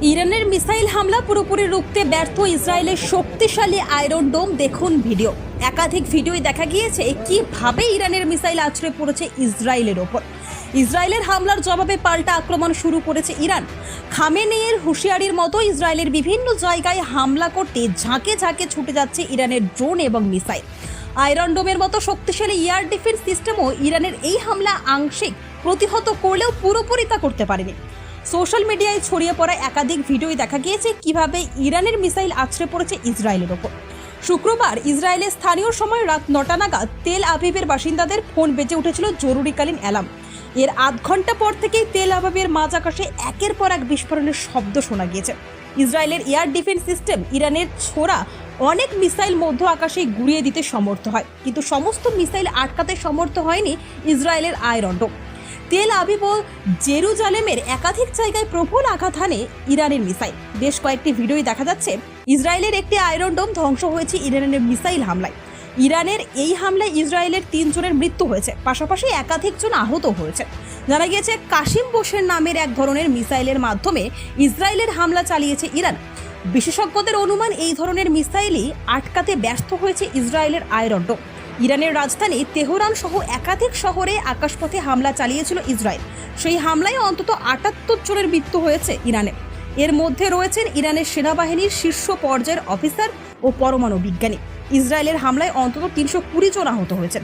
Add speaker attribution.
Speaker 1: ইরানের মিসাইল হামলা পুরোপুরি রুখতে ব্যর্থ ইসরায়েলের শক্তিশালী আয়রন ডোম। দেখুন ভিডিও। একাধিক ভিডিওয় দেখা গিয়েছে কিভাবে ইরানের মিসাইল আছড়ে পড়েছে ইসরায়েলের ওপর। ইসরায়েলের হামলার জবাবে পাল্টা আক্রমণ শুরু করেছে ইরান। খামেনেইর হুঁশিয়ারির মতো ইসরায়েলের বিভিন্ন জায়গায় হামলা করতে ঝাঁকে ঝাঁকে ছুটে যাচ্ছে ইরানের ড্রোন এবং মিসাইল। আয়রন ডোমের মতো শক্তিশালী এয়ার ডিফেন্স সিস্টেমও ইরানের এই হামলা আংশিক প্রতিহত করলেও পুরোপুরি তা করতে পারেনি। সোশ্যাল মিডিয়ায় ছড়িয়ে পড়া একাধিক ভিডিওয় দেখা গিয়েছে কিভাবে ইরানের মিসাইল আছড়ে পড়েছে ইসরায়েলের ওপর। শুক্রবার ইসরায়েলের স্থানীয় সময় রাত ৯টা নাগাদ তেল আভিভের বাসিন্দাদের ফোন বেজে উঠেছিল জরুরিকালীন অ্যালার্ম। এর আধ ঘন্টা পর থেকেই তেল আভিভের মাঝ আকাশে একের পর এক বিস্ফোরণের শব্দ শোনা গিয়েছে। ইসরায়েলের এয়ার ডিফেন্স সিস্টেম ইরানের ছোড়া অনেক মিসাইল মধ্য আকাশে গুড়িয়ে দিতে সমর্থ হয়, কিন্তু সমস্ত মিসাইল আটকাতে সমর্থ হয়নি ইসরায়েলের আয়রন ডোম। তেল আভিভ ও জেরুজালেমের একাধিক জায়গায় প্রবল আঘাত হানে ইরানের মিসাইল। বেশ কয়েকটি ভিডিওয় দেখা যাচ্ছে ইসরায়েলের একটি আয়রন ডোম ধ্বংস হয়েছে ইরানের মিসাইল হামলায়। ইরানের এই হামলায় ইসরায়েলের ৩ জনের মৃত্যু হয়েছে, পাশাপাশি একাধিক জন আহত হয়েছে। জানা গিয়েছে কাশিম বোসের নামের এক ধরনের মিসাইলের মাধ্যমে ইসরায়েলের হামলা চালিয়েছে ইরান। বিশেষজ্ঞদের অনুমান এই ধরনের মিসাইলই আটকাতে ব্যর্থ হয়েছে ইসরায়েলের আয়রন ডোম। ইরানের রাজধানী তেহরান সহ একাধিক শহরে আকাশপথে হামলা চালিয়েছিল ইসরায়েল। সেই হামলায় অন্তত ৭৮ জনের মৃত্যু হয়েছে ইরানে। এর মধ্যে রয়েছেন ইরানের সেনাবাহিনীর শীর্ষ পর্যায়ের অফিসার ও পরমাণু বিজ্ঞানী। ইসরায়েলের হামলায় অন্তত ৩২০ জন আহত হয়েছেন।